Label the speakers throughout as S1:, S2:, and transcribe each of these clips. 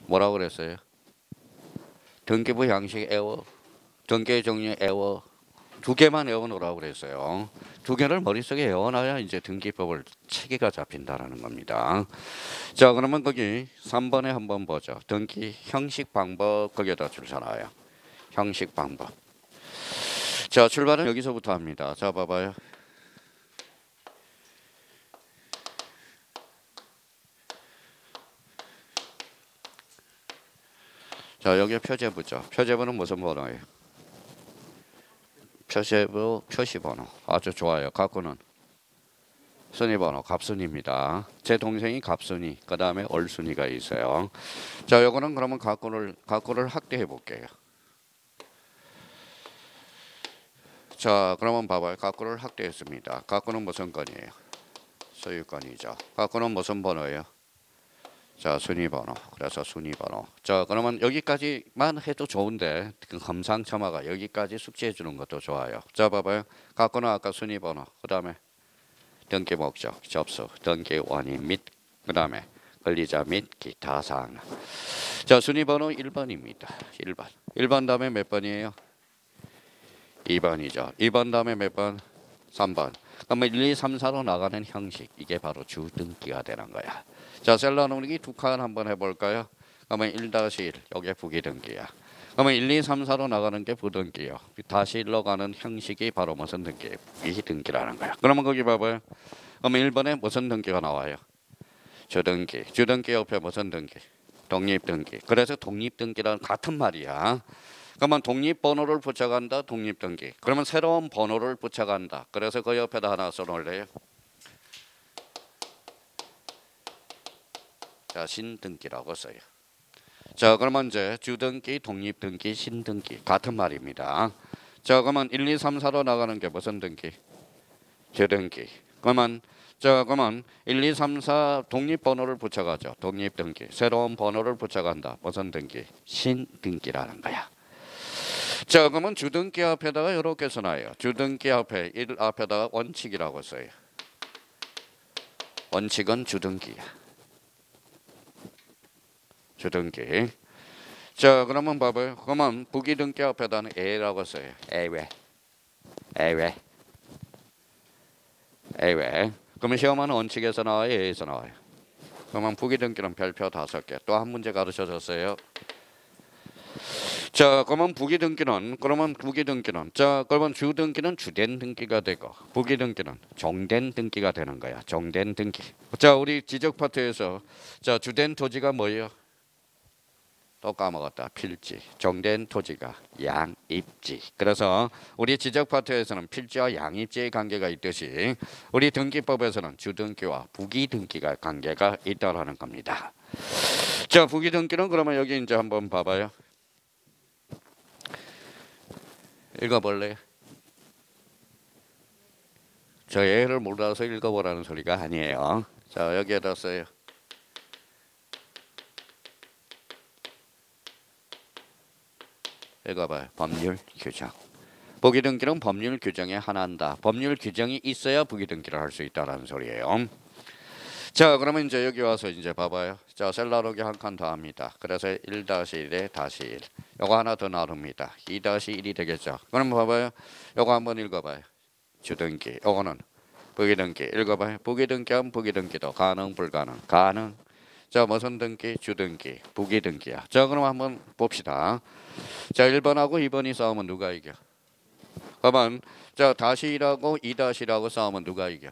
S1: 뭐라고 그랬어요? 등기부 형식 애워, 등기 종류 애워, 두 개만 외워놓으라고 그랬어요. 두 개를 머릿속에 외워놔야 이제 등기법을 체계가 잡힌다라는 겁니다. 자, 그러면 거기 3번에 한번 보죠. 등기 형식 방법 거기에다 줄 서놔요. 형식 방법. 자, 출발은 여기서부터 합니다. 자, 봐봐요. 자, 여기 표제부죠. 표제부는 무슨 번호예요? 표제부 표시번호. 아주 좋아요. 갖고는 순위번호 갑순입니다. 제 동생이 갑순이, 그 다음에 얼순이가 있어요. 자, 요거는 그러면 갖고를 확대해 볼게요. 자, 그러면 봐봐요. 갖고를 확대했습니다. 갖고는 무슨 건이에요? 소유권이죠. 갖고는 무슨 번호예요? 자, 순위번호. 그래서 순위번호. 자, 그러면 여기까지만 해도 좋은데 그 금상첨화가 여기까지 숙지해 주는 것도 좋아요. 자, 봐봐요. 갖고는 아까 순위번호. 그 다음에 등기 목적, 접수, 등기 원인 및 그 다음에 권리자 및 기타 사항. 자, 순위번호 1번입니다. 1번. 1번 다음에 몇 번이에요? 2번이죠. 2번 다음에 몇 번? 3번. 그러면 1, 2, 3, 4로 나가는 형식. 이게 바로 주등기가 되는 거야. 자, 셀러 누르기 두 칸 한번 해볼까요? 그러면 1-1. 이게 부기등기야. 그러면 1, 2, 3, 4로 나가는 게 부등기요. 다시 1로 가는 형식이 바로 무슨 등기? 부기등기라는 거야. 그러면 거기 봐봐요. 그러면 1번에 무슨 등기가 나와요? 주등기. 주등기 옆에 무슨 등기? 독립등기. 그래서 독립등기랑 같은 말이야. 그러면 독립번호를 붙여간다. 독립등기. 그러면 새로운 번호를 붙여간다. 그래서 그 옆에다 하나 써놓을래요? 자, 신등기라고 써요. 자, 그러면 이제 주등기, 독립등기, 신등기 같은 말입니다. 자, 그러면 1, 2, 3, 4로 나가는 게 무슨 등기? 주등기. 그러면 1, 2, 3, 4 독립번호를 붙여가죠. 독립등기. 새로운 번호를 붙여간다. 무슨 등기? 신등기라는 거야. 자, 그러면 주등기 앞에다가 이렇게 써놔요. 주등기 앞에 1 앞에다가 원칙이라고 써요. 원칙은 주등기야. 주등기. 자, 그러면 봐봐요. 그러면 부기등기 앞에다는 A라고 써요. A외. 그러면 시험하는 원칙에서 나와요? A에서 나와요? 그러면 부기등기는 별표 5개. 또 한 문제 가르쳐줬어요. 자, 그러면 부기등기는 자, 그러면 주등기는 주된 등기가 되고 부기등기는 종된 등기가 되는 거야. 종된 등기. 자, 우리 지적 파트에서 자, 주된 토지가 뭐예요? 또 까먹었다. 필지. 종된 토지가 양입지. 그래서 우리 지적 파트에서는 필지와 양입지의 관계가 있듯이 우리 등기법에서는 주등기와 부기등기가 관계가 있다라는 겁니다. 자, 부기등기는 그러면 여기 이제 한번 봐봐요. 읽어볼래요? 저 예를 몰라서 읽어보라는 소리가 아니에요. 자, 여기에다 써요. 읽어봐요. 법률 규정. 부기등기는 법률 규정의 하나다. 법률 규정이 있어야 부기등기를 할 수 있다라는 소리예요. 자, 그러면 이제 여기 와서 이제 봐봐요. 자, 셀라로기 한 칸 더 합니다. 그래서 1-1에 -1. 요거 하나 더 나눕니다. 2-1이 되겠죠. 그럼 봐봐요. 요거 한번 읽어봐요. 주등기. 요거는 부기등기. 읽어봐요. 부기등기하면 부기등기도 가능 불가능. 가능. 자, 무슨 등기? 주등기. 부기등기야. 자, 그럼 한번 봅시다. 자, 1번하고 2번이 싸우면 누가 이겨? 그러면 자, -1하고 2-1하고 싸우면 누가 이겨?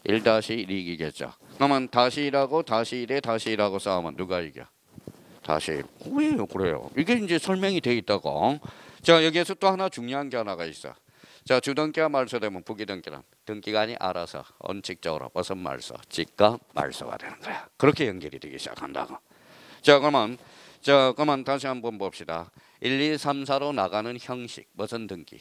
S1: 1-1이 이기겠죠. 그러면 -1하고 -1에 -1하고 싸우면 누가 이겨? -1. 왜요? 그래요. 이게 이제 설명이 돼 있다고. 자, 여기에서 또 하나 중요한 게 하나가 있어. 자, 주등기가 말소되면 부기등기는 등기관이 알아서 원칙적으로 무슨 말소? 직각 말소가 되는 거야. 그렇게 연결이 되기 시작한다고. 자, 그러면 다시 한번 봅시다. 1, 2, 3, 4로 나가는 형식. 무슨 등기?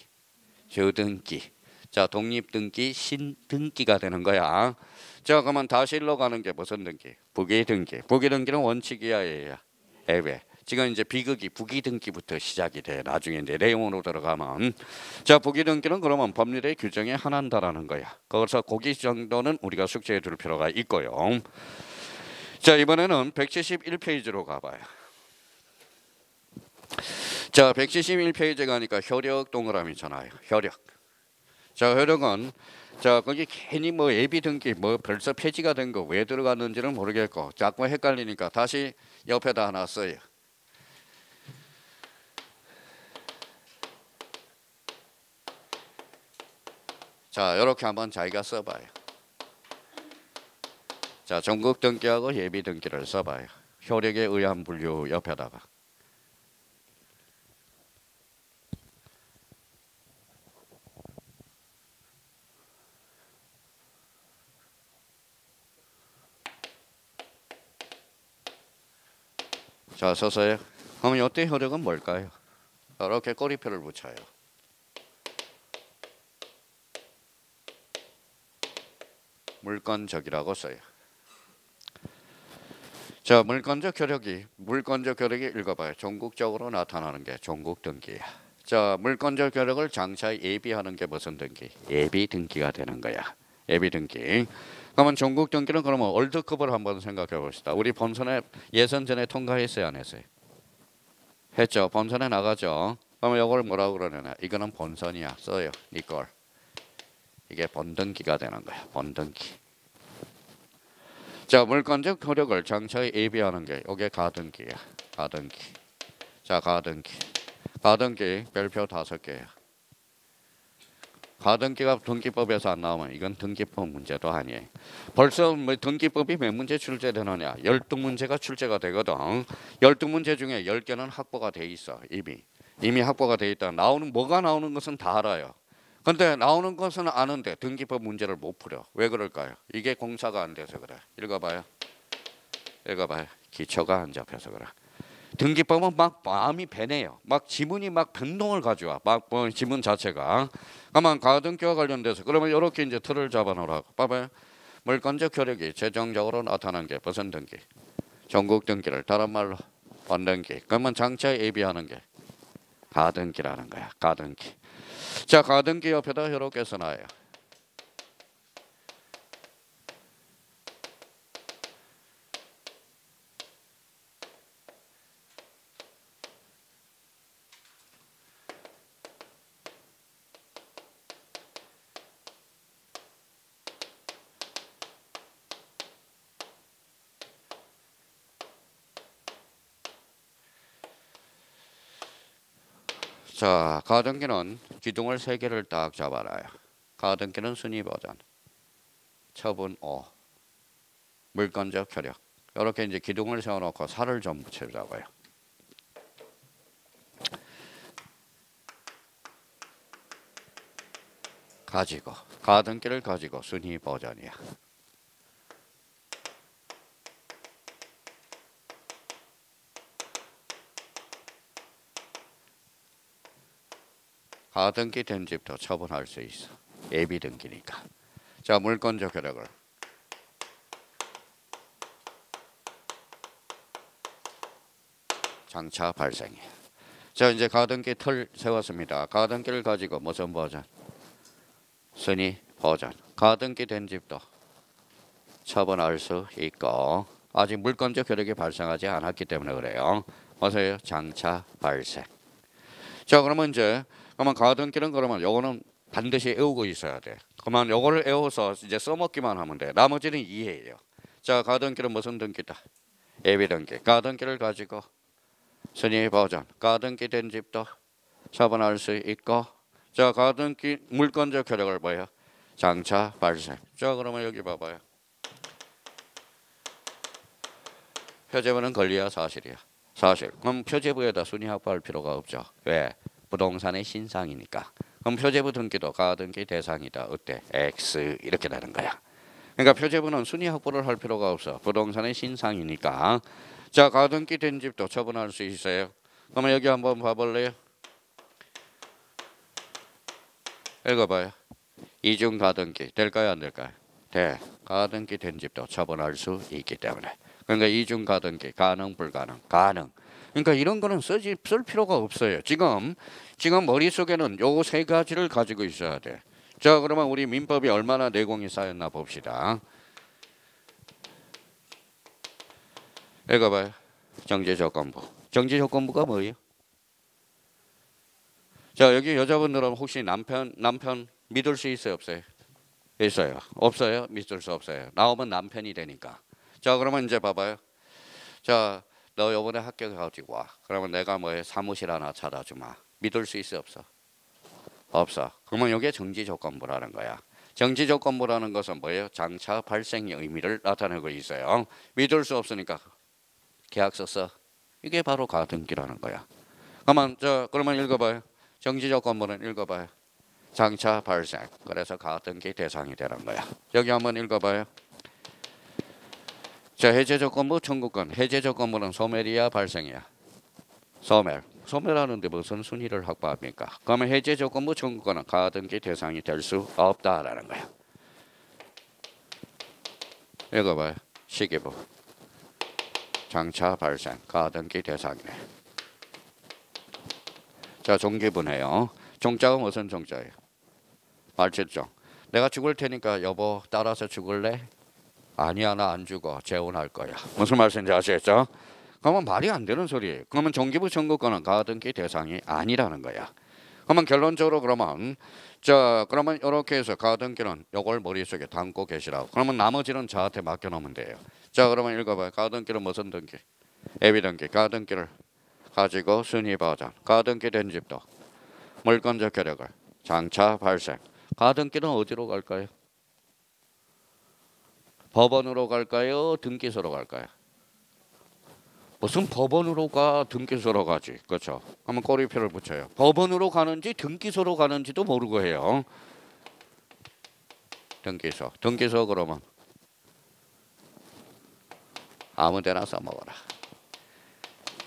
S1: 주등기. 자, 독립등기, 신등기가 되는 거야. 자, 그러면 다시 1로 가는 게 무슨 등기? 부기등기. 부기등기는 원칙이야, 얘야. 애외. 지금 이제 비극이 부기등기부터 시작이 돼. 나중에 이제 내용으로 들어가면. 자, 부기등기는 그러면 법률의 규정에 한한다라는 거야. 그래서 거기 정도는 우리가 숙지해 둘 필요가 있고요. 자, 이번에는 171페이지로 가봐요. 자, 171페이지 가니까 효력 동그라미 있잖아요. 효력. 자, 효력은 자, 거기 괜히 뭐 예비 등기 뭐 벌써 폐지가 된 거 왜 들어갔는지는 모르겠고 자꾸 헷갈리니까 다시 옆에다 하나 써요. 자, 이렇게 한번 자기가 써봐요. 자, 전국 등기하고 예비 등기를 써봐요. 효력에 의한 분류 옆에다가. 자, 서서요. 그럼 이때 효력은 뭘까요? 이렇게 꼬리표를 붙여요. 물권적이라고 써요. 자, 물권적 효력이 읽어봐요. 전국적으로 나타나는 게 전국 등기야. 자, 물권적 효력을 장차에 예비하는 게 무슨 등기? 예비 등기가 되는 거야. 예비 등기. 그러면 전국 등기는 그러면 월드컵을 한번 생각해 봅시다. 우리 본선에 예선 전에 통과했어요, 안 했어요? 했죠. 본선에 나가죠. 그러면 이걸 뭐라고 그러느냐? 이거는 본선이야. 써요. 이걸. 이게 본등기가 되는 거야. 본등기. 자, 물권적 효력을 장차에 예비하는 게 이게 가등기야. 가등기. 자, 가등기. 가등기 별표 5개야. 가등기가 등기법에서 안 나오면 이건 등기법 문제도 아니에요. 벌써 뭐 등기법이 몇 문제 출제되느냐? 12문제가 출제가 되거든. 12문제 중에 10개는 확보가 돼 있어. 이미 확보가 돼 있다. 뭐가 나오는 것은 다 알아요. 근데 나오는 것은 아는데 등기법 문제를 못 풀어. 왜 그럴까요? 이게 공사가 안 돼서 그래. 읽어봐요. 기초가 안 잡혀서 그래. 등기법은 막 마음이 배네요. 막 지문이 막 변동을 가져와. 뭐 지문 자체가. 그러면 가등기와 관련돼서 그러면 이렇게 이제 틀을 잡아놓으라고. 봐봐요. 물권적 효력이 최종적으로 나타난 게 무슨 등기? 전국 등기를 다른 말로 본등기. 그러면 장차에 예비하는 게 가등기라는 거야. 가등기. 자, 가등기 옆에다 이렇게 써놔요. 자, 가등기는 기둥을 3개를 딱 잡아놔요. 가등기는 순위 버전, 처분 5, 물권적 효력. 이렇게 이제 기둥을 세워놓고 살을 좀 붙여잡아요. 가등기를 가지고 순위 버전이야. 가등기 된 집도 처분할 수 있어. 예비 등기니까. 자, 물권적 효력을 장차 발생해. 자, 이제 가등기 틀 세웠습니다. 가등기를 가지고 무슨 버전? 순위 버전. 가등기 된 집도 처분할 수 있고 아직 물권적 효력이 발생하지 않았기 때문에 그래요. 어서요. 장차 발생. 자, 그러면 가등기는 그러면 요거는 반드시 외우고 있어야 돼. 그러면 요거를 외워서 이제 써먹기만 하면 돼. 나머지는 이해해요. 자, 가등기는 무슨 등기다? 예비 등기. 가등기를 가지고 순위 버전. 가등기 된 집도 처분할 수 있고. 자, 가등기 물권적 효력을 뭐예요? 장차 발생. 자, 그러면 여기 봐봐요. 표제부는 권리야, 사실이야? 사실. 그럼 표제부에다 순위 확보할 필요가 없죠. 왜? 부동산의 신상이니까. 그럼 표제부 등기도 가등기 대상이다. 어때? X 이렇게 되는 거야. 그러니까 표제부는 순위 확보를 할 필요가 없어. 부동산의 신상이니까. 자, 가등기 된 집도 처분할 수 있어요. 그러면 여기 한번 봐볼래요? 읽어봐요. 이중 가등기 될까요, 안 될까요? 돼. 가등기 된 집도 처분할 수 있기 때문에. 그러니까 이중 가등기 가능 불가능 가능. 그러니까 이런 거는 쓸 필요가 없어요. 지금 머릿속에는 요 3가지를 가지고 있어야 돼. 자, 그러면 우리 민법이 얼마나 내공이 쌓였나 봅시다. 읽어봐요. 정지조건부. 정지조건부가 뭐예요? 자, 여기 여자분들은 혹시 남편 믿을 수 있어요, 없어요? 있어요. 없어요? 믿을 수 없어요. 나오면 남편이 되니까. 자, 그러면 이제 봐봐요. 자, 너 요번에 학교 가지고 와. 그러면 내가 뭐해? 사무실 하나 찾아주마. 믿을 수 있어, 없어? 없어. 그러면 이게 정지조건부라는 거야. 정지조건부라는 것은 뭐예요? 장차 발생의 의미를 나타내고 있어요. 믿을 수 없으니까 계약서 써. 이게 바로 가등기라는 거야. 그러면 읽어봐요. 정지조건부는 읽어봐요. 장차 발생. 그래서 가등기 대상이 되는 거야. 여기 한번 읽어봐요. 자, 해제조건부 청구권. 해제조건부는 소멸이야 발생이야? 소멸. 소멸하는데 무슨 순위를 확보합니까? 그러면 해제조건부 청구권은 가등기 대상이 될 수 없다라는 거야. 읽어봐요. 시기부. 장차 발생. 가등기 대상이네. 자, 종기부네요. 종자가 무슨 종자예요? 말칠종. 내가 죽을 테니까 여보 따라서 죽을래? 아니야, 나 안 죽어. 재혼할 거야. 무슨 말씀인지 아시겠죠? 그러면 말이 안 되는 소리예요. 그러면 종기부 청구권은 가등기 대상이 아니라는 거야. 그러면 결론적으로 그러면 이렇게 해서 가등기는 요걸 머릿속에 담고 계시라고. 그러면 나머지는 저한테 맡겨놓으면 돼요. 자, 그러면 읽어봐요. 가등기는 무슨 등기? 예비등기. 가등기를 가지고 순위보전. 가등기 된 집도 물권적 효력을 장차 발생. 가등기는 어디로 갈까요? 법원으로 갈까요? 등기소로 갈까요? 무슨 법원으로 가? 등기소로 가지. 그렇죠? 한번 꼬리표를 붙여요. 법원으로 가는지 등기소로 가는지도 모르고 해요. 등기소. 등기소 그러면 아무 데나 써먹어라.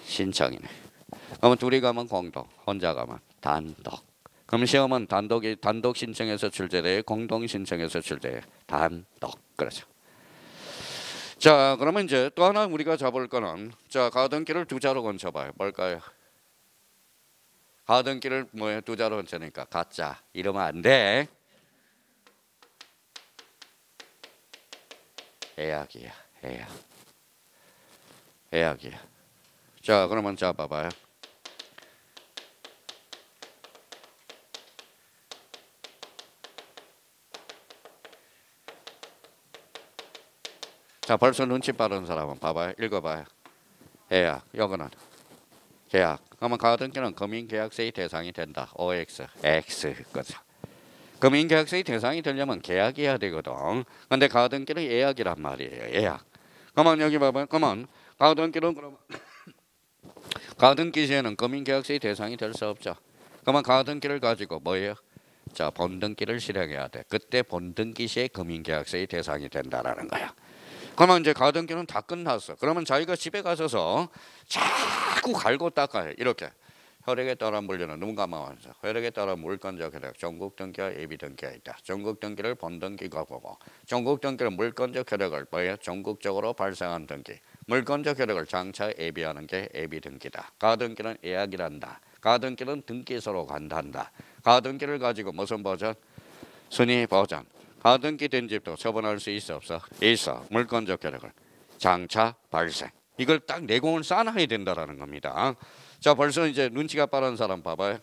S1: 신청이네. 그러면 둘이 가면 공동, 혼자 가면 단독. 그럼 시험은 단독 신청해서 출제돼, 공동 신청해서 출제해. 단독. 그렇죠. 자, 그러면 이제 또 하나 우리가 잡을 거는 자, 가등기를 두 자로 건쳐봐요. 뭘까요? 가등기를 뭐예요? 두 자로 건쳐니까 가짜. 이러면 안 돼. 예약이야. 예약. 예약이야. 자, 그러면 자 봐봐요. 자, 벌써 눈치 빠른 사람은 봐봐요. 읽어봐요. 예약. 요거는 계약. 그러면 가등기는 금융계약서의 대상이 된다. OX. X. 거죠. 금융계약서의 대상이 되려면 계약해야 되거든. 근데 가등기는 예약이란 말이에요. 예약. 그러면 여기 봐봐요. 그러면 가등기는 그러면 가등기 시에는 금융계약서의 대상이 될 수 없죠. 그러면 가등기를 가지고 뭐예요? 자, 본등기를 실행해야 돼. 그때 본등기 시에 금융계약서의 대상이 된다라는 거야. 그러면 이제 가등기는 다 끝났어. 그러면 자기가 집에 가셔서 자꾸 갈고 닦아요. 이렇게. 혈액에 따라 물리는 눈 감아서 혈액에 따라 물권적 혈액, 전국 등기와 예비 등기가 있다. 전국 등기를 본등기가 보고 전국 등기를 물권적 혈액을 뭐예요? 전국적으로 발생한 등기. 물권적 혈액을 장차 예비하는 게 예비 등기다. 가등기는 예약이란다. 가등기는 등기소로 간단다. 가등기를 가지고 무슨 버전? 순위 버전. 가등기 된 집도 처분할 수 있어 없어? 있어. 물권적 혈액을 장차 발생. 이걸 딱 내공을 쌓아놔야 된다라는 겁니다. 자, 벌써 이제 눈치가 빠른 사람 봐봐요.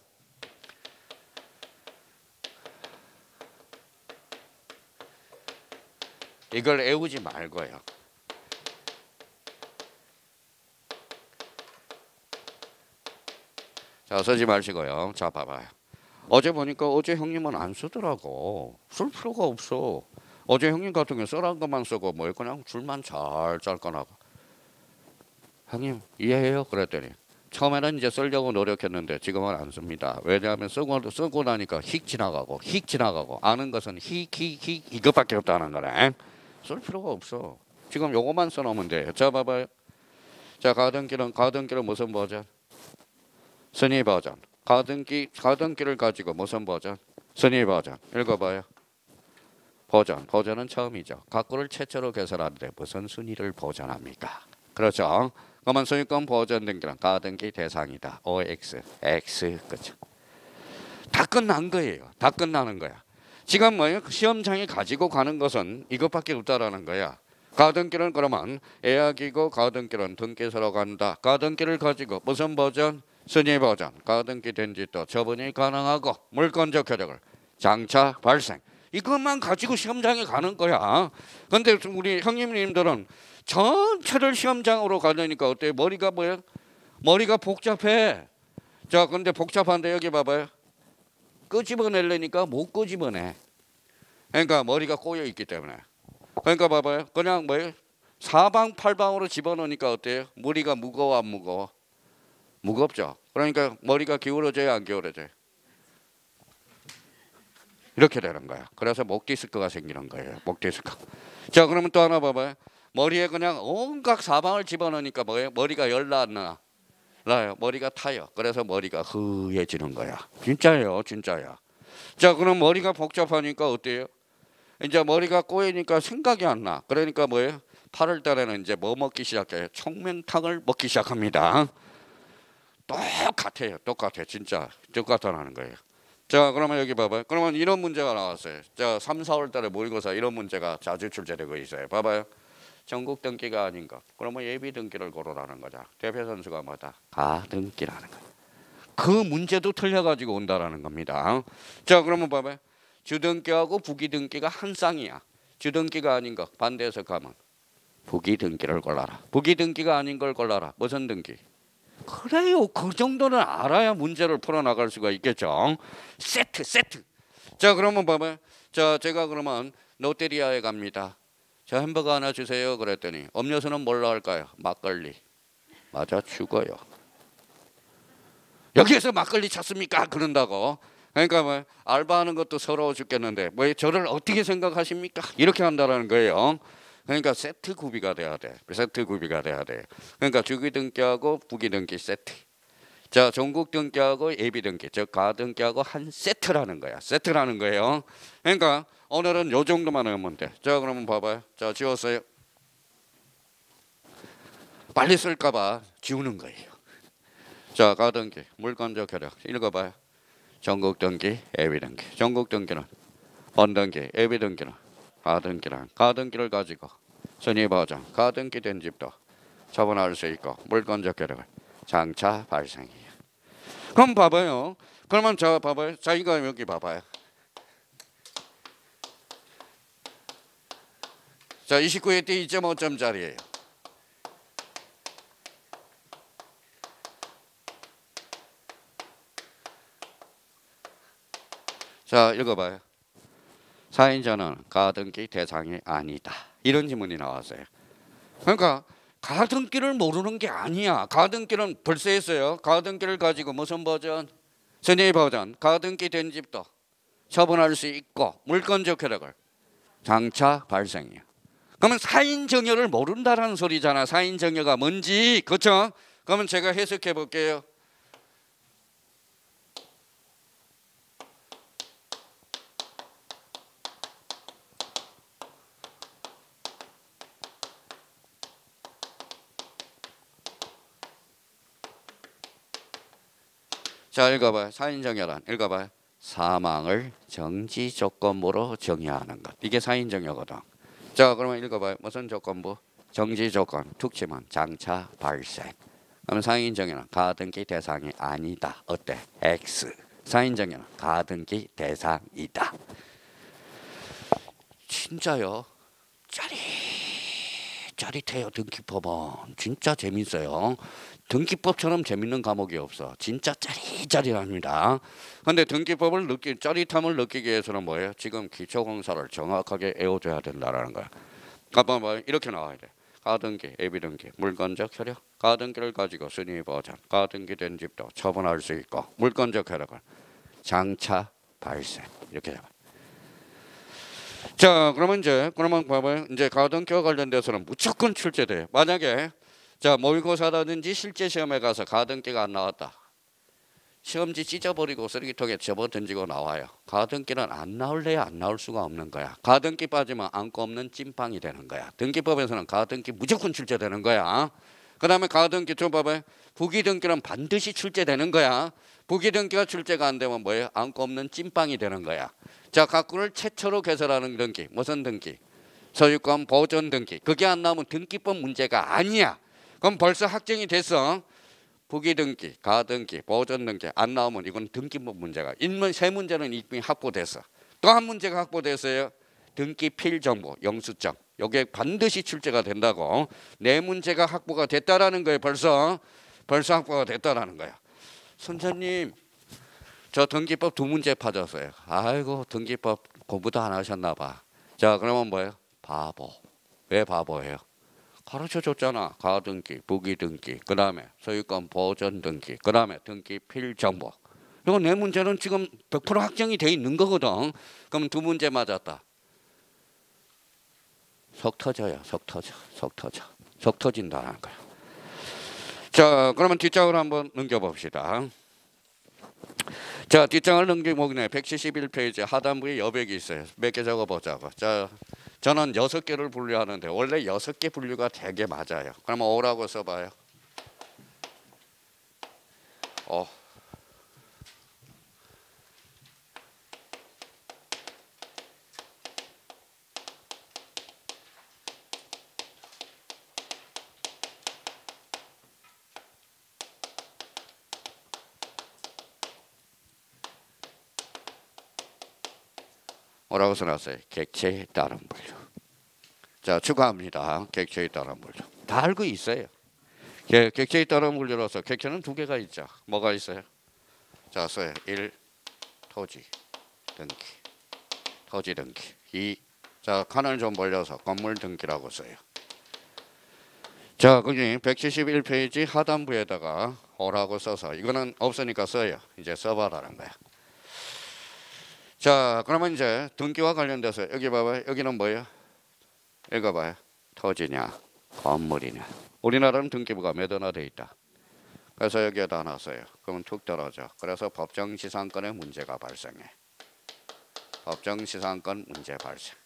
S1: 이걸 애우지 말고요. 자, 쓰지 마시고요. 자, 봐봐요. 어제 보니까 어제 형님은 안 쓰더라고. 쓸 필요가 없어. 어제 형님 같은 경우 써란 것만 쓰고 뭐 그냥 줄만 잘 짤거나고. 형님 이해해요? 그랬더니 처음에는 이제 쓰려고 노력했는데 지금은 안 씁니다. 왜냐하면 쓰고 나니까 휙 지나가고 아는 것은 이것밖에 없다는 거네. 쓸 필요가 없어. 지금 요거만 써놓으면 돼. 자, 봐봐요. 자, 가등기는 무슨 버전? 순위 버전. 가등기를 가지고 무슨 버전? 순위 버전. 읽어봐요. 버전은 처음이죠. 각구를 최초로 개설하는데 무슨 순위를 보전합니까? 그렇죠. 그러면 소유권 보전 등기는 가등기 대상이다. OX, X. 그렇죠. 다 끝난 거예요. 다 끝나는 거야. 지금 뭐예요? 시험장에 가지고 가는 것은 이것밖에 없다라는 거야. 가등기는 그러면 예약이고 가등기는 등기소로 간다. 가등기를 가지고 무슨 버전? 순위 버전. 가등기 된 집도 처분이 가능하고 물권적 효력을 장차 발생. 이것만 가지고 시험장에 가는 거야. 근데 우리 형님님들은 전체를 시험장으로 가려니까 어때? 머리가 뭐야? 머리가 복잡해. 자, 근데 복잡한데 여기 봐봐요. 끄집어내려니까 못 끄집어내. 그러니까 머리가 꼬여 있기 때문에. 그러니까 봐봐요. 그냥 뭐예요? 사방팔방으로 집어넣으니까 어때요? 머리가 무거워 안 무거워? 무겁죠. 그러니까 머리가 기울어져요 안 기울어져요? 이렇게 되는 거야. 그래서 목 디스크가 생기는 거예요. 목 디스크. 자, 그러면 또 하나 봐봐요. 머리에 그냥 온갖 사방을 집어넣으니까 뭐예요? 머리가 열나 안 나? 나요. 머리가 타요. 그래서 머리가 흐해지는 거야. 진짜예요, 진짜야. 자, 그럼 머리가 복잡하니까 어때요? 이제 머리가 꼬이니까 생각이 안 나. 그러니까 뭐예요? 8월 달에는 이제 뭐 먹기 시작해요? 청명탕을 먹기 시작합니다. 똑같아요. 똑같아요. 진짜 똑같다는 거예요. 자, 그러면 여기 봐봐요. 그러면 이런 문제가 나왔어요. 자, 3, 4월 달에 모의고사 이런 문제가 자주 출제되고 있어요. 봐봐요. 전국 등기가 아닌 것. 그러면 예비 등기를 고르라는 거죠. 대표 선수가 뭐다? 가등기라는 거예요. 그 문제도 틀려가지고 온다라는 겁니다. 자, 그러면 봐봐요. 주등기하고 부기등기가 한 쌍이야. 주등기가 아닌 것 반대 해석하면 부기등기를 골라라. 부기등기가 아닌 걸 골라라. 무슨 등기? 그래요. 그 정도는 알아야 문제를 풀어나갈 수가 있겠죠. 세트. 자, 그러면 봐봐요. 자, 제가 그러면 롯데리아에 갑니다. 자, 햄버거 하나 주세요. 그랬더니 음료수는 뭘로 할까요? 막걸리. 맞아, 죽어요. 여기에서 막걸리 찾습니까? 그런다고. 그러니까 뭐 알바하는 것도 서러워 죽겠는데 뭐 저를 어떻게 생각하십니까? 이렇게 한다라는 거예요. 그러니까 세트 구비가 돼야 돼. 세트 구비가 돼야 돼. 그러니까 주기 등기하고 부기 등기 세트. 자, 전국 등기하고 예비 등기, 즉 가등기하고 한 세트라는 거야. 세트라는 거예요. 그러니까 오늘은 요 정도만 하면 돼. 자, 그러면 봐봐요. 자, 지웠어요. 빨리 쓸까봐 지우는 거예요. 자, 가등기, 물권적 효력 읽어봐요. 전국 등기, 예비 등기. 전국 등기는 본등기, 예비 등기는 가등기란 가등기를 가지고 순위 보장, 가등기 된 집도 처분할 수 있고 물권적 효력을 장차 발생해요. 그럼 봐봐요. 그러면 자 봐봐요. 자, 이거 여기 봐봐요. 자, 29회 때 2.5점짜리예요. 자, 읽어봐요. 사인자는 가등기 대상이 아니다. 이런 질문이 나왔어요. 그러니까 가등기를 모르는 게 아니야. 가등기는 벌써 했어요. 가등기를 가지고 무슨 버전? 선의 버전. 가등기 된 집도 처분할 수 있고 물권적 효력을 장차 발생이야. 그러면 사인정여를 모른다라는 소리잖아. 사인정여가 뭔지. 그렇죠? 그러면 제가 해석해 볼게요. 자, 읽어봐요. 사인정여란 읽어봐요. 사망을 정지 조건부로 정의하는 것. 이게 사인정여거든. 자, 그러면 읽어봐요. 무슨 조건부? 정지 조건. 툭 치면 장차 발생. 그러면 사인정여는 가등기 대상이 아니다. 어때? X. 사인정여는 가등기 대상이다. 진짜요? 짜릿해요. 등기법은 진짜 재밌어요. 등기법처럼 재밌는 과목이 없어. 진짜 짜릿합니다. 근데 등기법을 짜릿함을 느끼기 위해서는 뭐예요? 지금 기초공사를 정확하게 외워줘야 된다라는 거야. 아빠 뭐 이렇게 나와야 돼. 가등기, 예비등기, 물권적 효력. 가등기를 가지고 순위 보장. 가등기 된 집도 처분할 수 있고 물권적 효력을 장차 발생. 이렇게 잡아. 자, 그러면 봐봐요. 이제 가등기와 관련돼서는 무조건 출제돼요. 만약에 자, 모의고사라든지 실제 시험에 가서 가등기가 안 나왔다. 시험지 찢어버리고 쓰레기통에 접어 던지고 나와요. 가등기는 안 나올래야 안 나올 수가 없는 거야. 가등기 빠지면 안고 없는 찐빵이 되는 거야. 등기법에서는 가등기 무조건 출제되는 거야. 그 다음에 가등기 좀 봐봐요. 부기등기는 반드시 출제되는 거야. 부기등기가 출제가 안 되면 뭐예요? 안고 없는 찐빵이 되는 거야. 자, 각군을 최초로 개설하는 등기. 무슨 등기? 소유권 보존 등기. 그게 안 나오면 등기법 문제가 아니야. 그럼 벌써 확정이 됐어. 부기 등기, 가 등기, 보존 등기 안 나오면 이건 등기법 문제가. 세 문제는 이미 확보됐어. 또 한 문제가 확보됐어요. 등기 필정보, 영수증. 이게 반드시 출제가 된다고. 네 문제가 확보가 됐다라는 거예요. 벌써 확보가 됐다라는 거야. 선생님, 저 등기법 2문제 빠졌어요. 아이고, 등기법 공부도 안 하셨나 봐. 자, 그러면 뭐예요? 바보. 왜 바보예요? 가르쳐 줬잖아. 가등기, 부기등기, 그 다음에 소유권 보존 등기, 그 다음에 등기 필정보. 이거 네 문제는 지금 100% 확정이 돼 있는 거거든. 그럼 2문제 맞았다. 속 터져요. 속 터진다는 거야. 자, 그러면 뒷장을 한번 넘겨봅시다. 자, 뒷장을 넘겨보기에 171페이지 하단부에 여백이 있어요. 몇 개 적어보자고. 자, 저는 6개를 분류하는데 원래 6개 분류가 되게 맞아요. 그러면 5라고 써봐요. 뭐라고 써놨어요? 객체에 따른 분류. 자, 추가합니다. 객체에 따른 분류. 다 알고 있어요. 객체에 따른 분류로서 객체는 2개가 있죠. 뭐가 있어요? 자, 써요. 1. 토지 등기. 토지 등기. 2. 자, 칸을 좀 벌려서 건물 등기라고 써요. 자, 거기 171페이지 하단부에다가 오라고 써서 이거는 없으니까 써요. 이제 써봐라는 거야. 자, 그러면 이제 등기와 관련돼서 여기 봐봐요. 여기는 뭐예요? 읽어봐요. 토지냐 건물이냐. 우리나라는 등기부가 몇 원화 돼 있다. 그래서 여기에다 놨어요. 그러면 툭 떨어져. 그래서 법정시상권에 문제가 발생해. 법정시상권 문제 발생.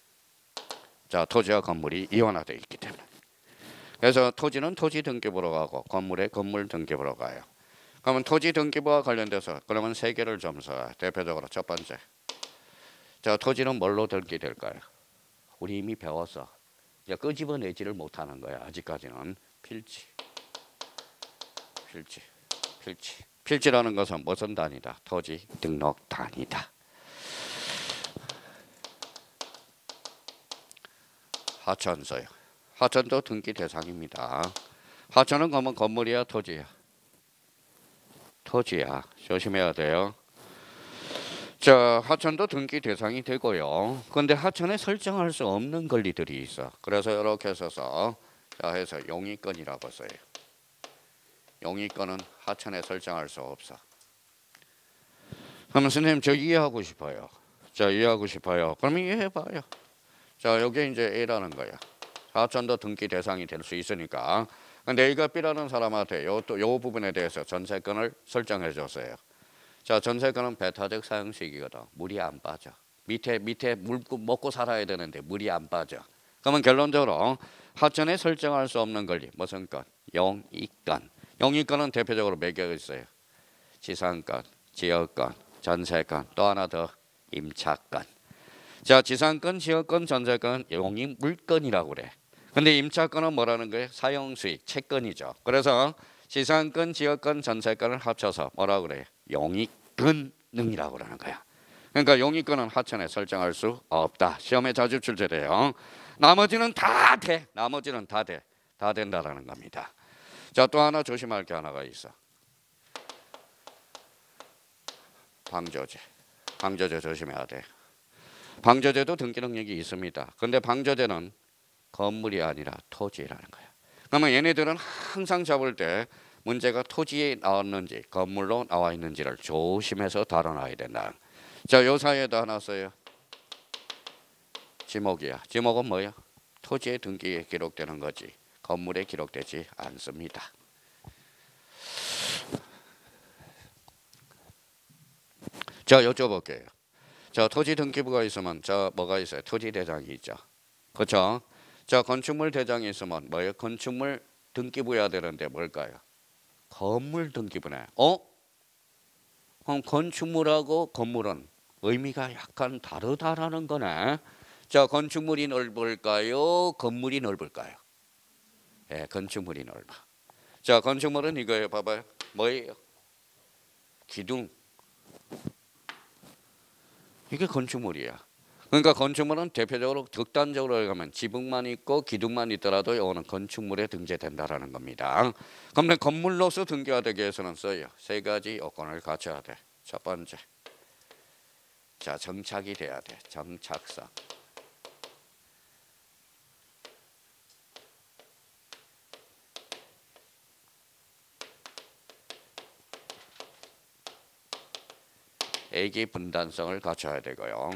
S1: 자, 토지와 건물이 이원화돼 있기 때문에. 그래서 토지는 토지 등기부로 가고 건물에 건물 등기부로 가요. 그러면 토지 등기부와 관련돼서 그러면 3개를 좀 써요. 대표적으로 첫 번째. 자, 토지는 뭘로 등기될까요? 우리 이미 배웠어. 이제 끄집어내지를 못하는 거야. 아직까지는 필지. 필지라는 것은 무슨 단위다? 토지 등록 단위다. 하천소요. 하천도 등기 대상입니다. 하천은 그러면 건물이야 토지야? 토지야. 조심해야 돼요. 자, 하천도 등기 대상이 되고요. 그런데 하천에 설정할 수 없는 권리들이 있어. 그래서 이렇게 써서 자 해서 용의권이라고 써요. 용의권은 하천에 설정할 수 없어. 그러면 선생님 저 이해하고 싶어요. 자, 이해하고 싶어요. 그러면 이해해봐요. 자, 여기 이제 A라는 거야. 하천도 등기 대상이 될 수 있으니까. 근데 A가 B라는 사람한테 요 부분에 대해서 전세권을 설정해 줬어요. 자, 전세권은 배타적 사용식이거든. 물이 안 빠져. 밑에 물 먹고 살아야 되는데 물이 안 빠져. 그러면 결론적으로 하천에 설정할 수 없는 권리 무슨 건? 용의권. 용의권은 대표적으로 몇 개가 있어요? 지상권, 지역권, 전세권, 또 하나 더 임차권. 자, 지상권, 지역권, 전세권, 용의 물권이라고 그래. 근데 임차권은 뭐라는 거예요? 사용수익, 채권이죠. 그래서 지상권, 지역권, 전세권을 합쳐서 뭐라고 그래요? 용의권이라고 그러는 거야. 그러니까 용의권은 하천에 설정할 수 없다. 시험에 자주 출제돼요. 나머지는 다 돼. 나머지는 다 돼. 다 된다라는 겁니다. 자, 또 하나 조심할 게 하나가 있어. 방조제. 방조제 조심해야 돼. 방조제도 등기 능력이 있습니다. 근데 방조제는 건물이 아니라 토지라는 거야. 그러면 얘네들은 항상 잡을 때 문제가 토지에 나왔는지 건물로 나와 있는지를 조심해서 다뤄놔야 된다. 자, 요 사이에다 하나 써요. 지목이야. 지목은 뭐야? 토지의 등기에 기록되는 거지 건물에 기록되지 않습니다. 자, 여쭤볼게요. 자, 토지 등기부가 있으면 자 뭐가 있어요? 토지 대장이 있죠. 그렇죠? 자, 건축물 대장이 있으면 뭐예요? 건축물 등기부여야 되는데 뭘까요? 건물 등기부네. 그럼 건축물하고 건물은 의미가 약간 다르다라는 거네. 자, 건축물이 넓을까요? 건물이 넓을까요? 예, 건축물이 넓어. 자, 건축물은 이거예요. 봐봐요. 뭐예요? 기둥. 이게 건축물이야. 그러니까 건축물은 대표적으로 극단적으로 가면 지붕만 있고 기둥만 있더라도 이거는 건축물에 등재된다라는 겁니다. 그런데 건물로서 등재가 되기 위해서는 써요. 세 가지 요건을 갖춰야 돼. 첫 번째, 자, 정착이 돼야 돼. 정착성. 애기 분단성을 갖춰야 되고요.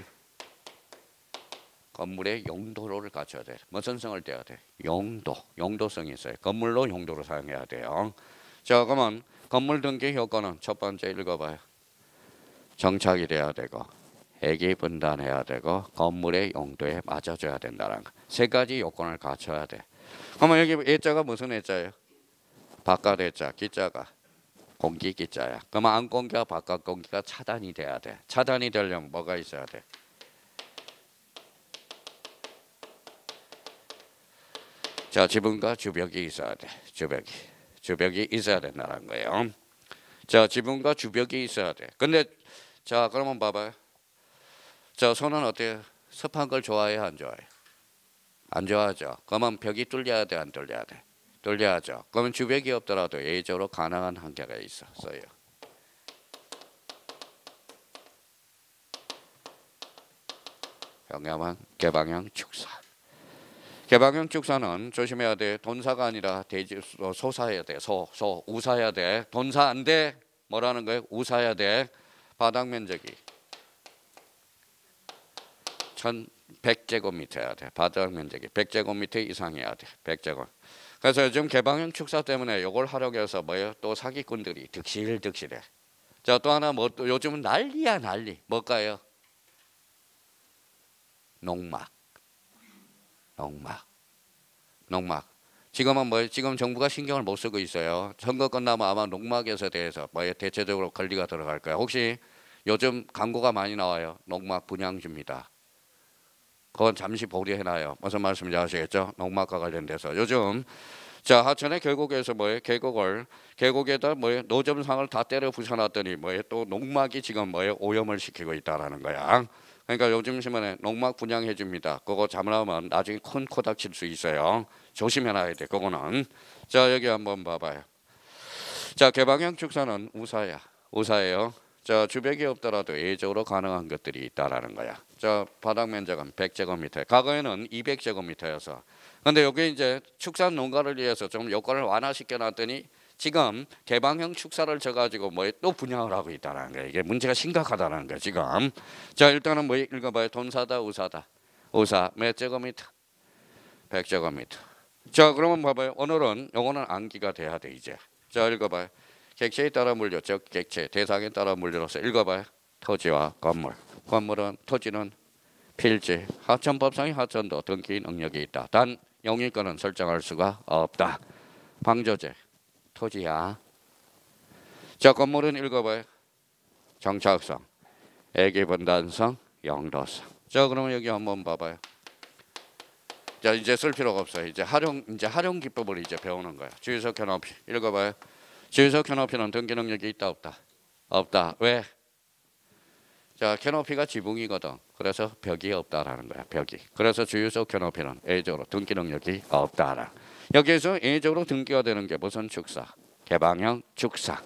S1: 건물의 용도를 갖춰야 돼. 무슨 성을 떼야 돼? 용도. 용도성이 있어요. 건물로 용도로 사용해야 돼요. 자, 그러면 건물 등기 효과는 첫 번째 읽어봐요. 정착이 돼야 되고 애기 분단해야 되고 건물의 용도에 맞아줘야 된다는 거. 세 가지 요건을 갖춰야 돼. 그러면 여기 애자가 무슨 애자예요? 바깥 애자, 기자가 공기 기자야. 그러면 안 공기와 바깥 공기가 차단이 돼야 돼. 차단이 되려면 뭐가 있어야 돼? 자, 지붕과 주벽이 있어야 돼. 주벽이 있어야 된다는 거예요. 자, 지붕과 주벽이 있어야 돼. 근데 자, 그러면 봐봐요. 자, 손은 어때요? 습한 걸 좋아해요, 안 좋아해요? 안 좋아하죠. 그러면 벽이 뚫려야 돼, 안 뚫려야 돼? 뚫려야죠. 그러면 주벽이 없더라도 예외적으로 가능한 한계가 있어요. 평야만 개방형 축사. 개방형 축사는 조심해야 돼. 돈사가 아니라 대지 소사해야 돼. 우사해야 돼. 돈사 안 돼. 뭐라는 거예요? 우사해야 돼. 바닥 면적이 1,100제곱미터여야 돼. 바닥 면적이 100제곱미터 이상이어야 돼. 100제곱. 그래서 요즘 개방형 축사 때문에 이걸 하려고 해서 뭐예요? 또 사기꾼들이 득실득실해. 자, 또 하나 뭐 또 요즘은 난리야 난리. 뭘까요? 농막. 지금은 뭐 지금 정부가 신경을 못 쓰고 있어요. 선거 끝나면 아마 농막에서 대해서 뭐 대체적으로 권리가 들어갈 거야. 혹시 요즘 광고가 많이 나와요. 농막 분양줍니다. 그건 잠시 보류해놔요. 무슨 말씀인지 아시겠죠? 농막과 관련돼서 요즘 자, 하천의 계곡에서 뭐예요? 계곡에다 뭐예요? 노점상을 다 때려 부셔놨더니 뭐예요? 또 농막이 지금 뭐예요? 오염을 시키고 있다라는 거야. 그러니까 요즘 신문에 농막 분양해 줍니다. 그거 잘못하면 나중에 큰 코닥 칠 수 있어요. 조심해놔야 돼. 그거는. 자, 여기 한번 봐봐요. 자, 개방형 축사는 우사예요. 자, 주벽이 없더라도 예외적으로 가능한 것들이 있다라는 거야. 자, 바닥 면적은 100제곱미터. 과거에는 200제곱미터여서. 근데 여기 이제 축산 농가를 위해서 좀 요건을 완화시켜 놨더니 지금 개방형 축사를 져가지고 뭐 또 분양을 하고 있다는 거예요. 이게 문제가 심각하다는 거예요. 지금. 자, 일단은 뭐 읽어봐요. 돈사다, 우사다. 우사 몇 제곱미터? 100제곱미터. 자, 그러면 봐봐요. 오늘은 요거는 암기가 돼야 돼 이제. 자, 읽어봐요. 객체에 따라 물려, 즉 객체 대상에 따라 물려서 읽어봐요. 토지와 건물. 건물은 토지는 필지, 하천법상의 하천도 등기 능력이 있다. 단 영유권은 설정할 수가 없다. 방조제, 토지야. 자, 건물은 읽어봐요. 정착성, 애기분단성, 용도성. 자, 그러면 여기 한번 봐봐요. 자, 이제 쓸 필요가 없어요. 이제 활용 기법을 이제 배우는 거야. 주유소 캐노피 읽어봐요. 주유소 캐노피는 등기 능력이 있다, 없다? 없다. 왜? 자, 캐노피가 지붕이거든. 그래서 벽이 없다라는 거야. 벽이. 그래서 주유소 캐노피는 예외적으로 등기 능력이 없다라. 여기에서 예외적으로 등기가 되는 게 무슨 축사? 개방형 축사.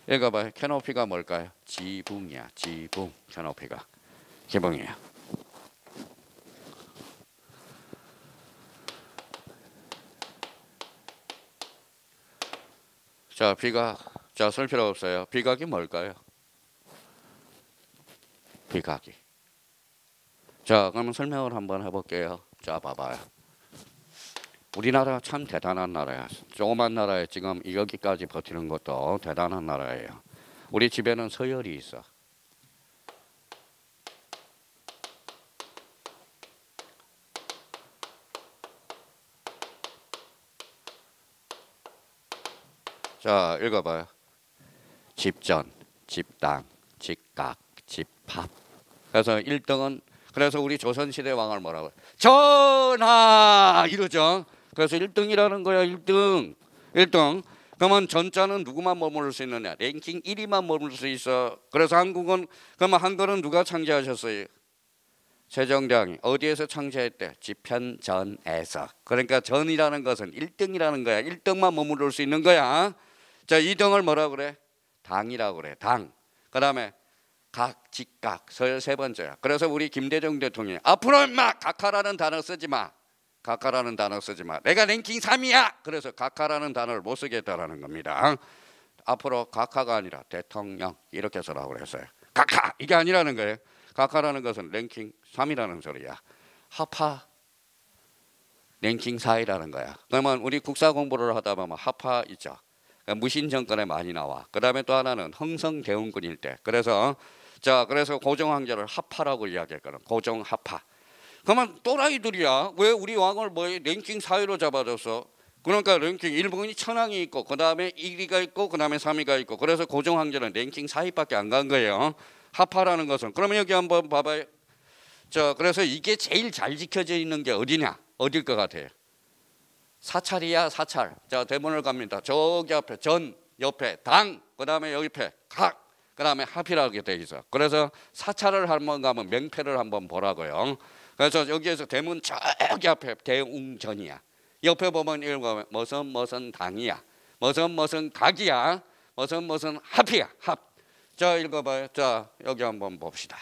S1: 읽어봐요. 캐노피가 뭘까요? 지붕이야. 지붕. 캐노피가 지붕이야. 자, 비각. 자, 쓸 필요 없어요. 비각이 뭘까요? 비각이. 자, 그러면 설명을 한번 해볼게요. 자, 봐봐요. 우리나라 참 대단한 나라야. 조그만 나라에 지금 여기까지 버티는 것도 대단한 나라예요. 우리 집에는 서열이 있어. 자, 읽어봐요. 집전, 집당, 집각, 집합. 그래서 1등은 그래서 우리 조선시대 왕을 뭐라고 해요? 전하 이러죠. 그래서 1등이라는 거야. 1등. 1등. 그러면 전자는 누구만 머무를 수 있느냐? 랭킹 1위만 머무를 수 있어. 그래서 한국은 그러면 한글은 누가 창제하셨어요? 세종대왕이. 어디에서 창제했대? 지편전에서. 그러니까 전이라는 것은 1등이라는 거야. 1등만 머무를 수 있는 거야. 자, 2등을 뭐라 그래? 당이라고 그래. 당. 그다음에 각, 직각. 서열 세 번째야. 그래서 우리 김대중 대통령이 앞으로 인마 각하라는 단어 쓰지 마. 각하라는 단어 쓰지 마. 내가 랭킹 3위야. 그래서 각하라는 단어를 못 쓰겠다라는 겁니다. 앞으로 각하가 아니라 대통령 이렇게 써라고 그랬어요. 각하 이게 아니라는 거예요. 각하라는 것은 랭킹 3위라는 소리야. 하파 랭킹 4위라는 거야. 그러면 우리 국사 공부를 하다 보면 하파 있죠. 무신 정권에 많이 나와. 그다음에 또 하나는 흥성대원군일 때. 그래서 그래서 고종황제를 하파라고 이야기했거든. 고종하파. 그러면 또라이들이야. 왜 우리 왕을 랭킹 4위로 잡아줬어? 그러니까 랭킹 1번이 천황이 있고 그 다음에 1위가 있고 그 다음에 3위가 있고 그래서 고종황제는 랭킹 4위밖에 안 간 거예요. 하파라는 것은. 그러면 여기 한번 봐봐요. 그래서 이게 제일 잘 지켜져 있는 게 어디냐? 어딜 것 같아요? 사찰이야. 사찰. 자, 대문을 갑니다. 저기 앞에 전, 옆에 당, 그 다음에 여기 옆에 각, 그 다음에 합이라고 돼 있어. 그래서 사찰을 한번 가면 명패를 한번 보라고요. 그래서 여기에서 대문 저기 앞에 대웅전이야. 옆에 보면 읽어보면 무슨 당이야. 무슨 각이야. 무슨 합이야. 합. 자, 읽어봐요. 자, 여기 한번 봅시다.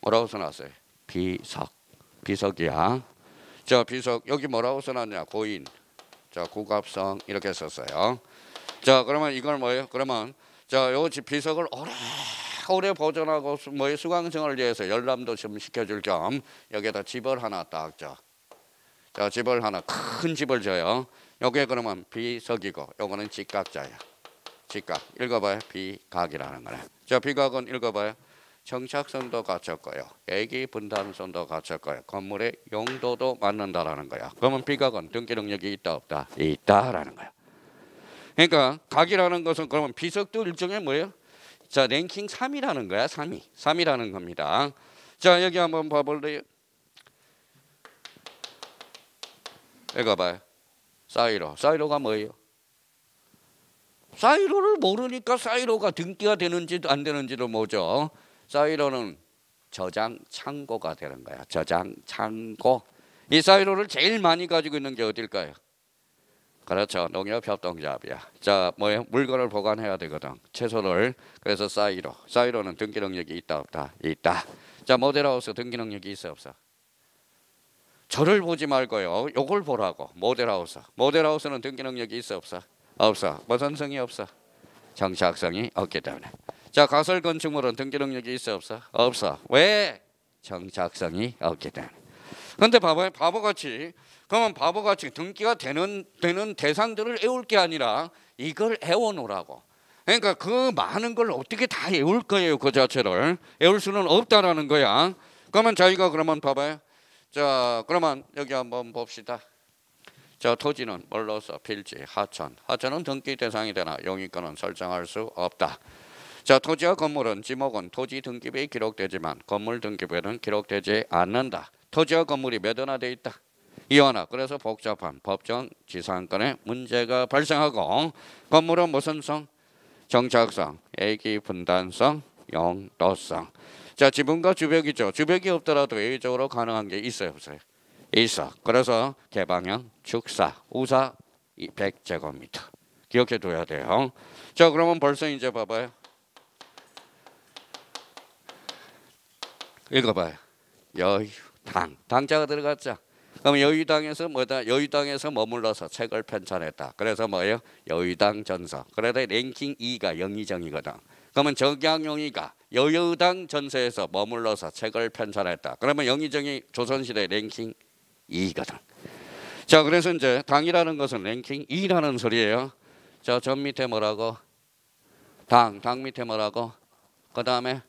S1: 뭐라고 써놨어요? 비석. 비석이야. 자, 비석. 여기 뭐라고 써놨냐? 고인. 자, 국합성 이렇게 썼어요. 자, 그러면 이걸 뭐예요? 그러면 요 비석을 오래 보존하고 수강생을 위해서 열람도 좀 시켜줄 겸 여기에다 집을 하나 딱 줘. 자, 집을 하나 큰 집을 줘요. 여기에 그러면 비석이고 요거는 직각자야. 직각. 읽어봐요. 비각이라는 거네. 자, 비각은 읽어봐요. 정착선도 갖췄고요. 애기 분단선도 갖췄고요. 건물의 용도도 맞는다라는 거야. 그러면 비각은 등기 능력이 있다 없다? 있다라는 거야. 그러니까 각이라는 것은 그러면 비석도 일종의 뭐예요? 자, 랭킹 3위라는 거야. 3위. 3위라는 겁니다. 자, 여기 한번 봐볼래요? 읽어봐요. 사이로. 사이로가 뭐예요? 사이로를 모르니까 사이로가 등기가 되는지도 안 되는지도 뭐죠? 사이로는 저장 창고가 되는 거야. 저장 창고. 이 사이로를 제일 많이 가지고 있는 게 어딜까요? 그렇죠. 농협협동조합이야. 자, 뭐예요? 물건을 보관해야 되거든. 채소를. 그래서 사이로. 사이로는 등기 능력이 있다 없다? 있다. 자, 모델하우스 등기 능력이 있어 없어? 저를 보지 말고요. 요걸 보라고. 모델하우스. 모델하우스는 등기 능력이 있어 없어? 없어. 무슨 성이 없어? 정착성이 없기 때문에. 자, 가설 건축물은 등기 능력이 있어 없어? 없어. 왜? 정착성이 없기 때문에. 근데 봐봐요. 바보같이. 그러면 바보같이 등기가 되는 대상들을 애울 게 아니라 이걸 애워놓으라고. 그러니까 그 많은 걸 어떻게 다 애울 거예요. 그 자체를. 애울 수는 없다라는 거야. 그러면 저희가 그러면 봐봐요. 자, 그러면 여기 한번 봅시다. 자, 토지는 뭘로 써? 필지, 하천. 하천은 등기 대상이 되나 영위권은 설정할 수 없다. 자, 토지와 건물은 지목은 토지 등기부에 기록되지만 건물 등기부에는 기록되지 않는다. 토지와 건물이 몇 원화 돼 있다. 이원화. 그래서 복잡한 법정 지상권에 문제가 발생하고 건물은 무슨 성? 정착성, 애기 분단성, 용도성. 자, 지붕과 주벽이죠. 주벽이 없더라도 예외적으로 가능한 게 있어요, 없어요? 있어. 그래서 개방형, 축사, 우사 100제곱미터. 기억해 둬야 돼요. 자, 그러면 벌써 이제 봐봐요. 읽어봐요. 여유당. 당자가 들어갔죠. 그럼 여유당에서 뭐다? 여유당에서 머물러서 책을 편찬했다. 그래서 뭐예요? 여유당 전서. 그래도 랭킹 2가 영의정이거든. 그러면 적양용이가 여유당 전서에서 머물러서 책을 편찬했다. 그러면 영의정이 조선시대 랭킹 2거든. 자, 그래서 이제 당이라는 것은 랭킹 2라는 소리예요. 자, 전 밑에 뭐라고? 당 밑에 뭐라고? 그 다음에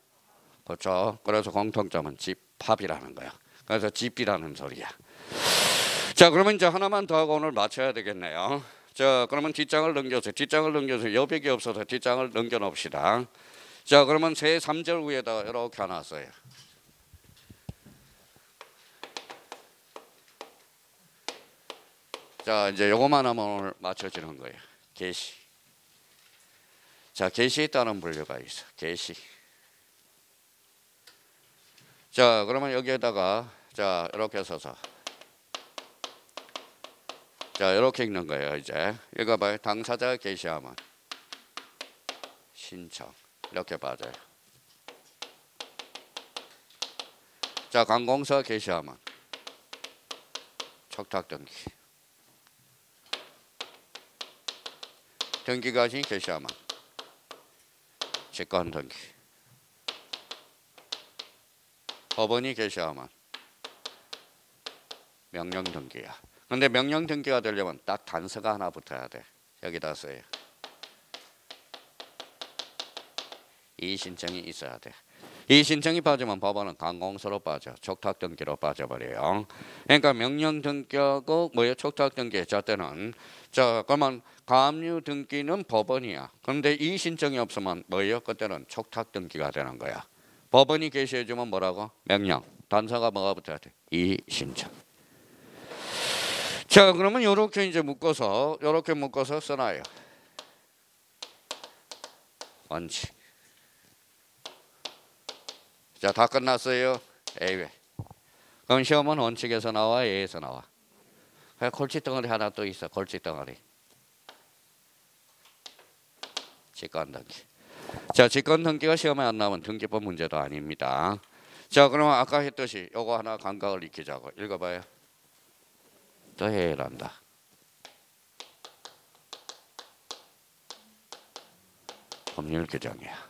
S1: 그렇죠. 그래서 공통점은 집합이라는 거야. 그래서 집이라는 소리야. 자, 그러면 이제 하나만 더 하고 오늘 마쳐야 되겠네요. 자, 그러면 뒷장을 넘겨서 여백이 없어서 뒷장을 넘겨 놓읍시다. 자, 그러면 제 3절 위에다가 이렇게 하나 써요. 자, 이제 요거만 하면 오늘 맞춰지는 거예요. 계시. 자, 계시에 따른 분류가 있어. 계시. 자, 그러면 여기에다가 자, 이렇게 써서 자, 이렇게 읽는 거예요. 이제 읽어봐요. 당사자가 계시하면 신청 이렇게 빠져요. 자, 관공서가 계시하면 척탁등기. 등기가신 계시하면 직권등기. 법원이 계시하면 명령등기야. 근데 명령등기가 되려면 딱 단서가 하나 붙어야 돼. 여기다 써요. 이 신청이 있어야 돼. 이 신청이 빠지면 법원은 관공서로 빠져. 촉탁등기로 빠져버려요. 그러니까 명령등기하고 뭐예요? 촉탁등기. 자 때는 자 그러면 가압류등기는 법원이야. 그런데 이 신청이 없으면 뭐예요? 그때는 촉탁등기가 되는 거야. 법원이 게시해주면 뭐라고? 명령. 단서가 뭐가 붙어야 돼? 이 신청. 자, 그러면 이렇게 이제 묶어서 써놔요. 원칙. 자, 다 끝났어요. A회. 그럼 시험은 원칙에서 나와, A에서 나와. 골칫덩어리 하나 또 있어. 골칫덩어리. 직권등기. 자, 직권등기가 시험에 안 나오면 등기법 문제도 아닙니다. 자, 그러면 아까 했듯이 요거 하나 감각을 익히자고. 읽어봐요. 또 해란다. 법률 규정이야.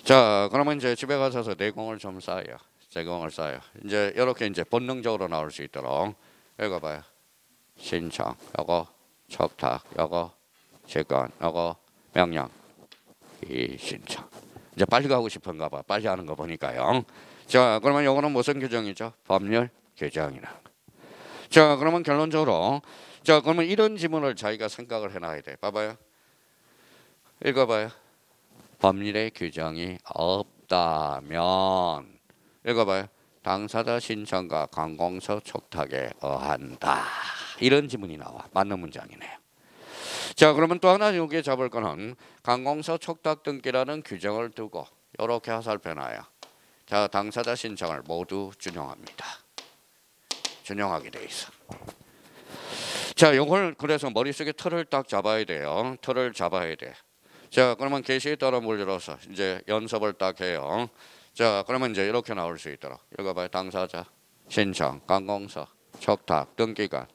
S1: 자, 그러면 이제 집에 가셔서 내공을 좀 쌓아요. 제공을 쌓아요. 이제 이렇게 이제 본능적으로 나올 수 있도록 읽어봐요. 신청, 요거 척탁, 요거 직권, 요거 명령, 이 신청. 이제 빨리 가고 싶은가 봐. 빨리 하는 거 보니까요. 자, 그러면 요거는 무슨 규정이죠? 법률 규정이라는 거. 자, 그러면 결론적으로 자, 그러면 이런 지문을 자기가 생각을 해놔야 돼. 봐봐요. 읽어봐요. 법률의 규정이 없다면 읽어봐요. 당사자 신청과 관공서 촉탁에 어한다. 이런 지문이 나와. 맞는 문장이네요. 자, 그러면 또 하나 여기에 잡을 거는 관공서 촉탁 등기라는 규정을 두고 이렇게 화살표놔요. 자, 당사자 신청을 모두 준용합니다. 준용하게 돼 있어. 자, 요걸 그래서 머릿속에 틀을 딱 잡아야 돼요. 틀을 잡아야 돼. 자, 그러면 계시에 따라 물들어서 이제 연습을 딱 해요. 자, 그러면 이제 이렇게 나올 수 있도록 읽어봐요. 당사자 신청, 관공서, 촉탁, 등기관,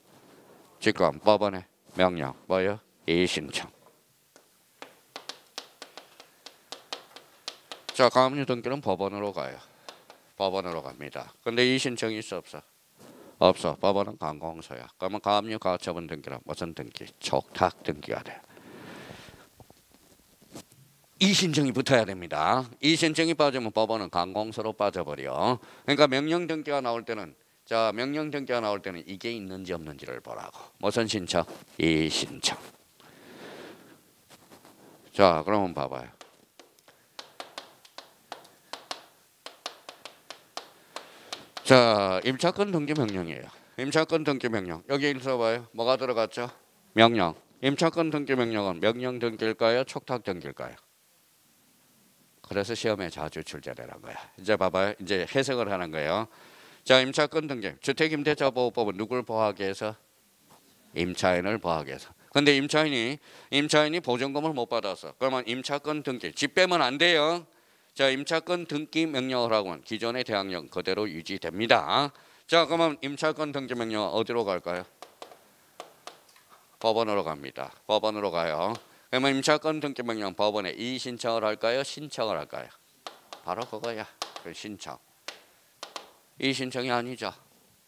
S1: 직권, 법원의 명령, 뭐요? 이 신청. 자, 가압류 등기는 법원으로 가요. 법원으로 갑니다. 근데 이 신청이 있어 없어? 없어. 법원은 관공서야. 그러면 가압류 가처분 등기란 무슨 등기? 촉탁 등기가 돼. 이 신청이 붙어야 됩니다. 이 신청이 빠지면 법원은 관공서로 빠져버려. 그러니까 명령 등기가 나올 때는 자, 명령 등기가 나올 때는 이게 있는지 없는지를 보라고. 무슨 신청? 이 신청. 자, 그러면 봐봐요. 자, 임차권 등기 명령이에요. 임차권 등기 명령. 여기 읽어봐요. 뭐가 들어갔죠? 명령. 임차권 등기 명령은 명령 등기일까요? 촉탁 등기일까요? 그래서 시험에 자주 출제되는 거야. 이제 봐봐요. 이제 해석을 하는 거예요. 자, 임차권 등기. 주택임대차보호법은 누굴 보호하기 위해서? 임차인을 보호하기 위해서. 근데 임차인이 보증금을 못 받았어. 그러면 임차권 등기. 집 빼면 안 돼요. 자, 임차권 등기 명령을 하고는 기존의 대항력 그대로 유지됩니다. 자, 그러면 임차권 등기 명령은 어디로 갈까요? 법원으로 갑니다. 법원으로 가요. 그러면 임차권 등기 명령 법원에 이 신청을 할까요? 신청을 할까요? 바로 그거야. 그 신청. 이 신청이 아니죠.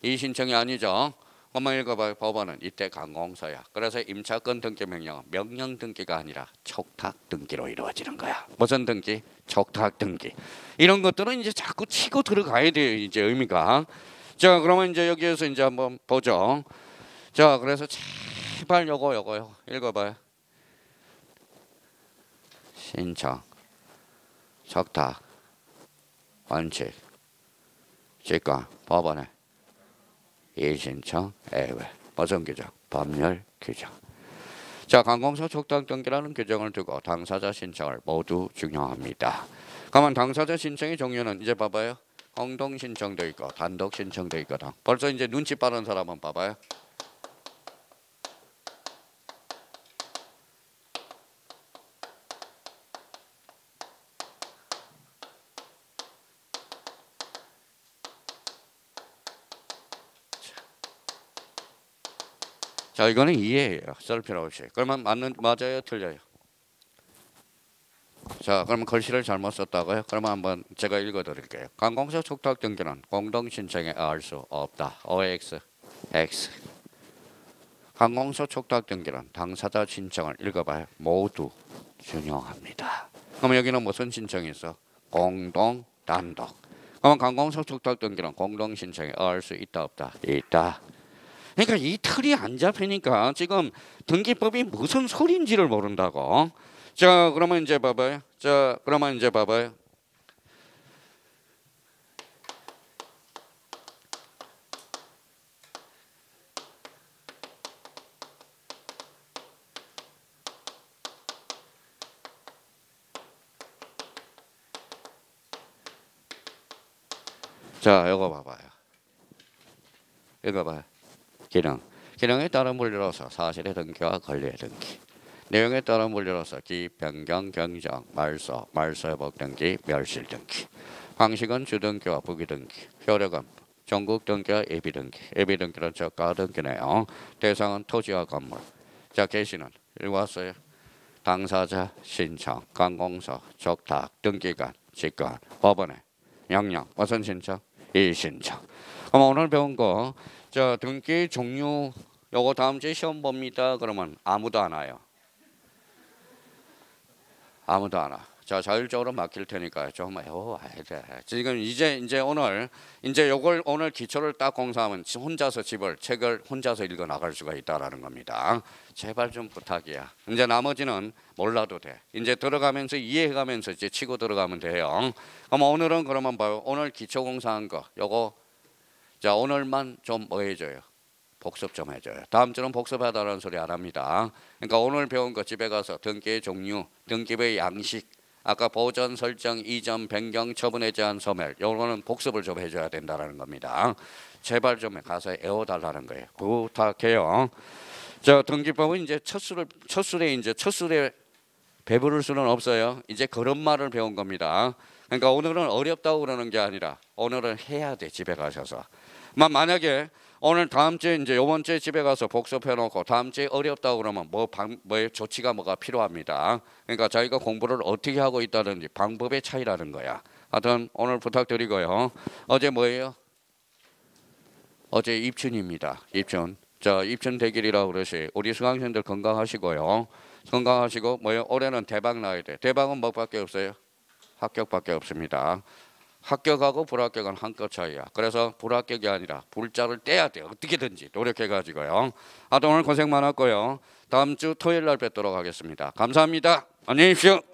S1: 이 신청이 아니죠. 한번 읽어봐요. 법원은 이때 관공서야. 그래서 임차권 등기 명령은 명령 등기가 아니라 촉탁 등기로 이루어지는 거야. 무슨 등기? 촉탁 등기. 이런 것들은 이제 자꾸 치고 들어가야 돼요. 이제 의미가. 자, 그러면 이제 여기에서 이제 한번 보죠. 자, 그래서 제발 요거요. 읽어봐요. 신청, 적탁, 원칙, 직권, 법원에 이신청, 애외, 무슨 규정? 법률 규정. 자, 관공서 촉탁 등기라는 규정을 두고 당사자 신청을 모두 중요합니다. 그러면 당사자 신청의 종류는 이제 봐봐요. 공동 신청도 있고 단독 신청도 있거든. 벌써 이제 눈치 빠른 사람은 봐봐요. 자, 이거는 이해예요. 쓸 필요 없이. 그러면 맞아요, 틀려요? 자, 그러면 글씨를 잘못 썼다고요? 그러면 한번 제가 읽어드릴게요. 관공서 촉탁 등기는 공동 신청에 알 수 없다. OX, X. 관공서 촉탁 등기는 당사자 신청을 읽어봐요. 모두 중요합니다. 그러면 여기는 무슨 신청이 있어? 공동, 단독. 그러면 관공서 촉탁 등기는 공동 신청에 알 수 있다, 없다? 있다. 그러니까 이 틀이 안 잡히니까 지금 등기법이 무슨 소리인지를 모른다고. 자, 그러면 이제 봐봐요. 자, 그러면 이제 봐봐요. 자, 이거 봐봐요. 이거 봐요. 기능에 따른 분류로서 사실의 등기와 권리의 등기. 내용에 따른 분류로서 기, 변경, 경정, 말소, 말소회복 등기, 멸실 등기. 방식은 주등기와 부기등기. 효력은 전국 등기와 예비 등기. 예비 등기는 저가 등기네요. 대상은 토지와 건물. 자, 개시는 읽어왔어요. 당사자, 신청, 관공서, 촉탁, 등기관, 직관, 법원에 명령, 무슨 신청? 이신청. 그럼 오늘 배운 거, 자, 등기 종류 요거 다음 주에 시험 봅니다. 그러면 아무도 안 와요. 아무도 안 와. 자, 자율적으로 맡길 테니까 좀 와야 돼. 지금 이제 오늘 요걸 오늘 기초를 딱 공부하면 혼자서 책을 혼자서 읽어 나갈 수가 있다라는 겁니다. 제발 좀 부탁이야. 이제 나머지는 몰라도 돼. 이제 들어가면서 이해해가면서 이제 치고 들어가면 돼요. 그럼 오늘은 그러면 봐요. 오늘 기초 공사한 거 요거 자, 오늘만 좀 뭐 해줘요? 복습 좀 해줘요. 다음 주는 복습하다라는 소리 안 합니다. 그러니까 오늘 배운 거 집에 가서 등기의 종류, 등기부의 양식, 아까 보전, 설정, 이전, 변경, 처분에 대한 소멸, 요거는 복습을 좀 해줘야 된다라는 겁니다. 제발 좀 가서 애워달라는 거예요. 부탁해요. 자, 등기법은 이제 첫 술에 배부를 수는 없어요. 이제 그런 말을 배운 겁니다. 그러니까 오늘은 어렵다고 그러는 게 아니라 오늘은 해야 돼. 집에 가셔서. 만약에 오늘 다음 주에 이제 요번 주에 집에 가서 복습해 놓고 다음 주에 어렵다고 그러면 뭐의 조치가 뭐가 필요합니다. 그러니까 자기가 공부를 어떻게 하고 있다든지 방법의 차이라는 거야. 하여튼 오늘 부탁드리고요. 어제 뭐예요? 어제 입춘입니다. 입춘. 자, 입춘 대길이라고 그러시. 우리 수강생들 건강하시고요. 건강하시고 뭐예요? 올해는 대박 나야 돼. 대박은 뭐밖에 없어요? 합격밖에 없습니다. 합격하고 불합격은 한끗 차이야. 그래서 불합격이 아니라 불자를 떼야 돼. 어떻게든지 노력해가지고요. 하여튼 오늘 고생 많았고요. 다음 주 토요일 날 뵙도록 하겠습니다. 감사합니다. 안녕히 계십시오.